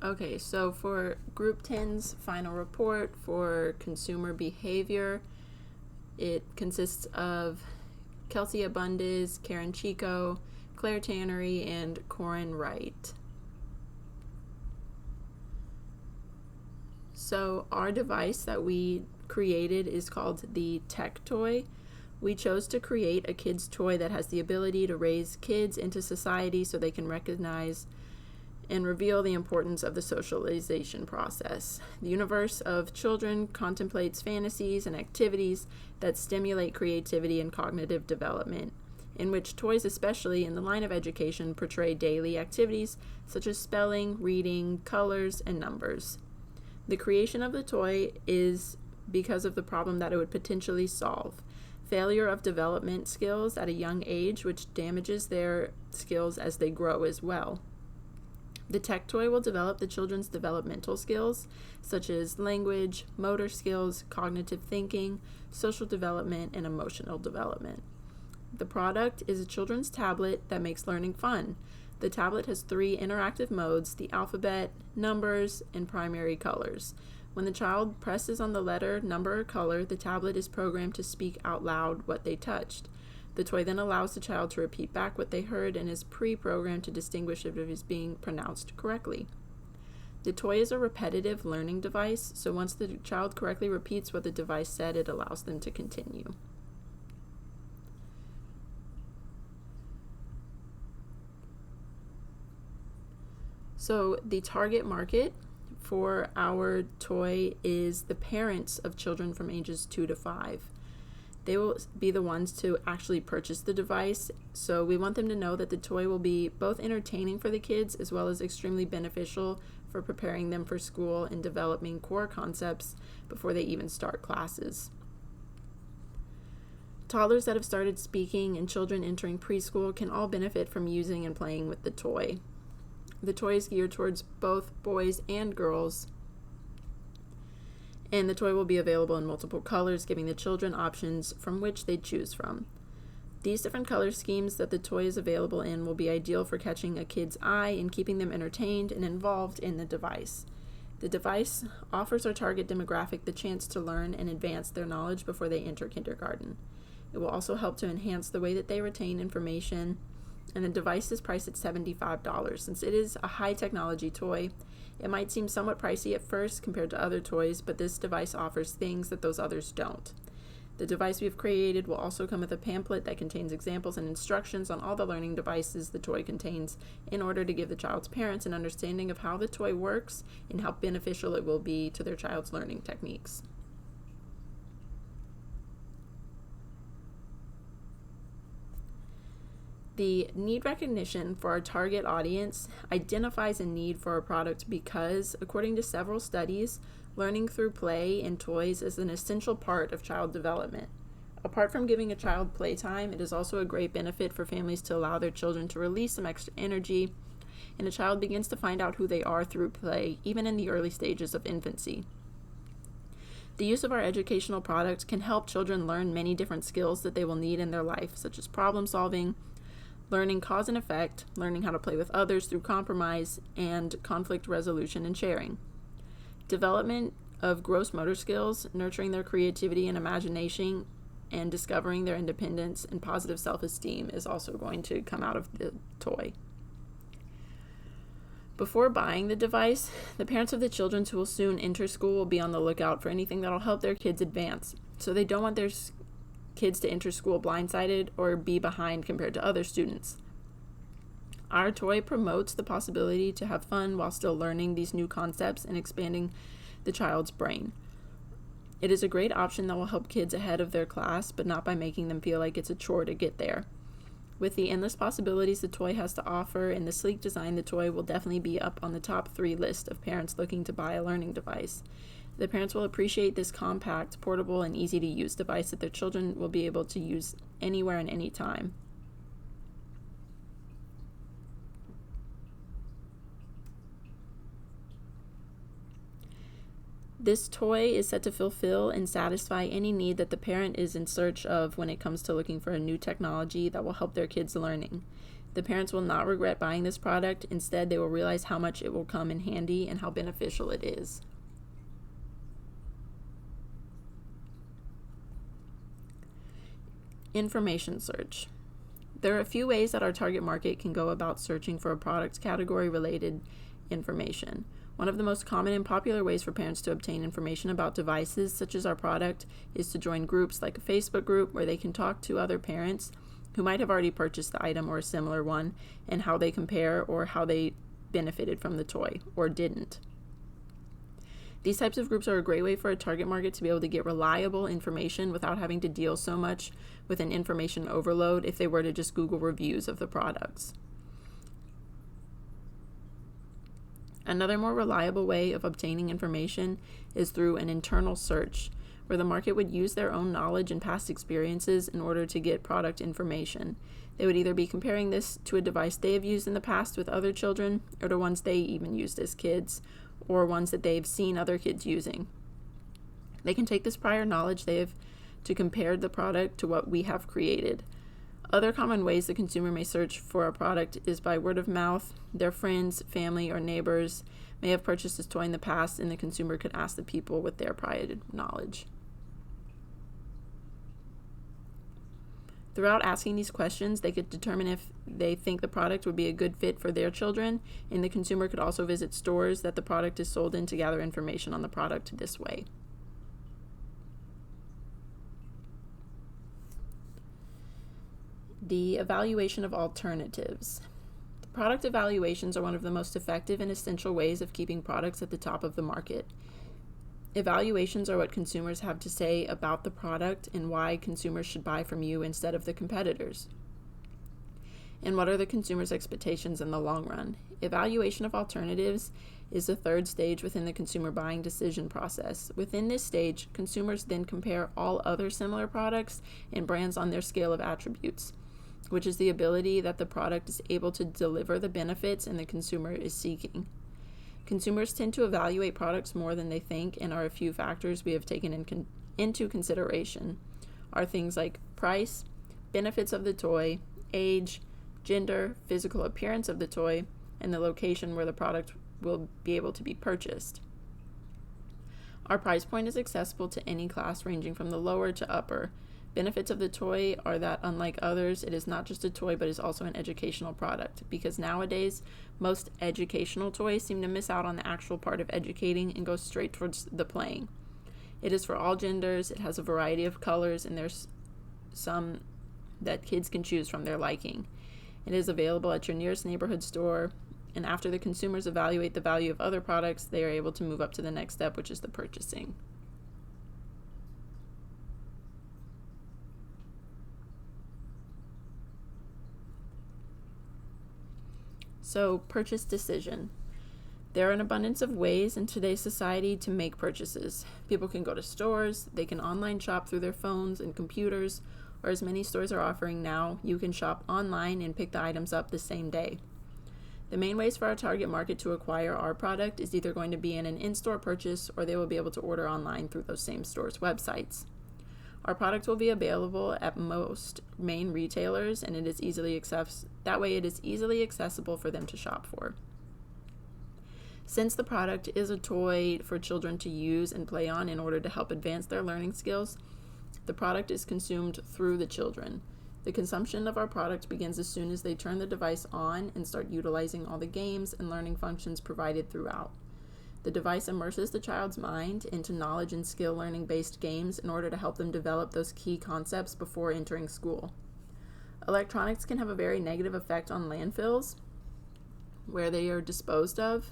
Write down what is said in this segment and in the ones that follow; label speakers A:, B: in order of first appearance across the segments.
A: Okay, so for Group 10's final report for consumer behavior, it consists of Kelsey Abundis, Karen Chico, Claire Tannery, and Corin Wright. So our device that we created is called the Tech Toy. We chose to create a kid's toy that has the ability to raise kids into society so they can recognize and reveal the importance of the socialization process. The universe of children contemplates fantasies and activities that stimulate creativity and cognitive development, in which toys, especially in the line of education, portray daily activities such as spelling, reading, colors, and numbers. The creation of the toy is because of the problem that it would potentially solve: failure of development skills at a young age, which damages their skills as they grow as well. The Tech Toy will develop the children's developmental skills, such as language, motor skills, cognitive thinking, social development, and emotional development. The product is a children's tablet that makes learning fun. The tablet has 3 interactive modes: the alphabet, numbers, and primary colors. When the child presses on the letter, number, or color, the tablet is programmed to speak out loud what they touched. The toy then allows the child to repeat back what they heard and is pre-programmed to distinguish if it is being pronounced correctly. The toy is a repetitive learning device, so once the child correctly repeats what the device said, it allows them to continue. So the target market for our toy is the parents of children from ages 2 to 5. They will be the ones to actually purchase the device, so we want them to know that the toy will be both entertaining for the kids as well as extremely beneficial for preparing them for school and developing core concepts before they even start classes. Toddlers that have started speaking and children entering preschool can all benefit from using and playing with the toy. The toy is geared towards both boys and girls, and the toy will be available in multiple colors, giving the children options from which they choose from. These different color schemes that the toy is available in will be ideal for catching a kid's eye and keeping them entertained and involved in the device. The device offers our target demographic the chance to learn and advance their knowledge before they enter kindergarten. It will also help to enhance the way that they retain information, and the device is priced at $75. Since it is a high technology toy, it might seem somewhat pricey at first compared to other toys, but this device offers things that those others don't. The device we've created will also come with a pamphlet that contains examples and instructions on all the learning devices the toy contains in order to give the child's parents an understanding of how the toy works and how beneficial it will be to their child's learning techniques. The need recognition for our target audience identifies a need for a product because, according to several studies, learning through play and toys is an essential part of child development. Apart from giving a child playtime, it is also a great benefit for families to allow their children to release some extra energy, and a child begins to find out who they are through play, even in the early stages of infancy. The use of our educational products can help children learn many different skills that they will need in their life, such as problem solving, learning cause and effect, learning how to play with others through compromise, and conflict resolution and sharing. Development of gross motor skills, nurturing their creativity and imagination, and discovering their independence and positive self-esteem is also going to come out of the toy. Before buying the device, the parents of the children who will soon enter school will be on the lookout for anything that will help their kids advance. So they don't want their kids to enter school blindsided or be behind compared to other students. Our toy promotes the possibility to have fun while still learning these new concepts and expanding the child's brain. It is a great option that will help kids ahead of their class, but not by making them feel like it's a chore to get there. With the endless possibilities the toy has to offer and the sleek design, the toy will definitely be up on the top 3 list of parents looking to buy a learning device. The parents will appreciate this compact, portable, and easy-to-use device that their children will be able to use anywhere and anytime. This toy is set to fulfill and satisfy any need that the parent is in search of when it comes to looking for a new technology that will help their kids' learning. The parents will not regret buying this product. Instead, they will realize how much it will come in handy and how beneficial it is. Information search. There are a few ways that our target market can go about searching for a product category related information. One of the most common and popular ways for parents to obtain information about devices such as our product is to join groups like a Facebook group where they can talk to other parents who might have already purchased the item or a similar one and how they compare or how they benefited from the toy or didn't. These types of groups are a great way for a target market to be able to get reliable information without having to deal so much with an information overload if they were to just Google reviews of the products. Another more reliable way of obtaining information is through an internal search, where the market would use their own knowledge and past experiences in order to get product information. They would either be comparing this to a device they have used in the past with other children, or to ones they even used as kids, or ones that they've seen other kids using. They can take this prior knowledge they have to compare the product to what we have created. Other common ways the consumer may search for a product is by word of mouth. Their friends, family, or neighbors may have purchased this toy in the past, and the consumer could ask the people with their prior knowledge. Throughout asking these questions, they could determine if they think the product would be a good fit for their children, and the consumer could also visit stores that the product is sold in to gather information on the product this way. The evaluation of alternatives. The product evaluations are one of the most effective and essential ways of keeping products at the top of the market. Evaluations are what consumers have to say about the product and why consumers should buy from you instead of the competitors. And what are the consumer's expectations in the long run? Evaluation of alternatives is the third stage within the consumer buying decision process. Within this stage, consumers then compare all other similar products and brands on their scale of attributes, which is the ability that the product is able to deliver the benefits and the consumer is seeking. Consumers tend to evaluate products more than they think, and are a few factors we have taken into consideration are things like price, benefits of the toy, age, gender, physical appearance of the toy, and the location where the product will be able to be purchased. Our price point is accessible to any class ranging from the lower to upper. Benefits of the toy are that, unlike others, it is not just a toy but is also an educational product, because nowadays most educational toys seem to miss out on the actual part of educating and go straight towards the playing. It is for all genders, it has a variety of colors, and there's some that kids can choose from their liking. It is available at your nearest neighborhood store, and after the consumers evaluate the value of other products, they are able to move up to the next step, which is the purchasing. So, purchase decision. There are an abundance of ways in today's society to make purchases. People can go to stores, they can online shop through their phones and computers, or as many stores are offering now, you can shop online and pick the items up the same day. The main ways for our target market to acquire our product is either going to be in an in-store purchase, or they will be able to order online through those same stores' websites. Our product will be available at most main retailers, and it is easily accessible for them to shop for. Since the product is a toy for children to use and play on in order to help advance their learning skills, the product is consumed through the children. The consumption of our product begins as soon as they turn the device on and start utilizing all the games and learning functions provided throughout. The device immerses the child's mind into knowledge and skill learning based games in order to help them develop those key concepts before entering school. Electronics can have a very negative effect on landfills, where they are disposed of.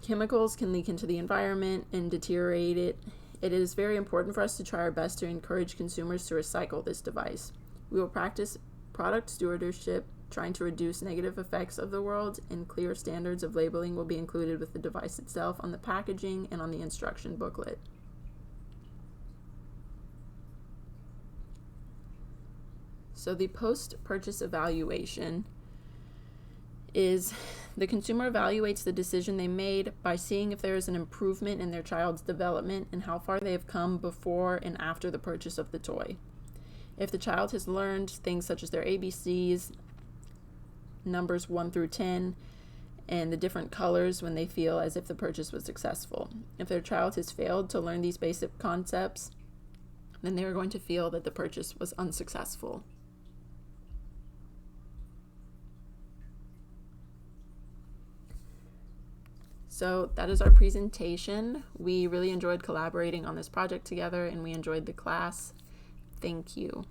A: Chemicals can leak into the environment and deteriorate it. It is very important for us to try our best to encourage consumers to recycle this device. We will practice product stewardship, trying to reduce negative effects of the world, and clear standards of labeling will be included with the device itself on the packaging and on the instruction booklet. So the post-purchase evaluation is the consumer evaluates the decision they made by seeing if there is an improvement in their child's development and how far they have come before and after the purchase of the toy. If the child has learned things such as their ABCs, numbers 1 through 10, and the different colors when they feel as if the purchase was successful. If their child has failed to learn these basic concepts, then they are going to feel that the purchase was unsuccessful. So that is our presentation. We really enjoyed collaborating on this project together, and we enjoyed the class. Thank you.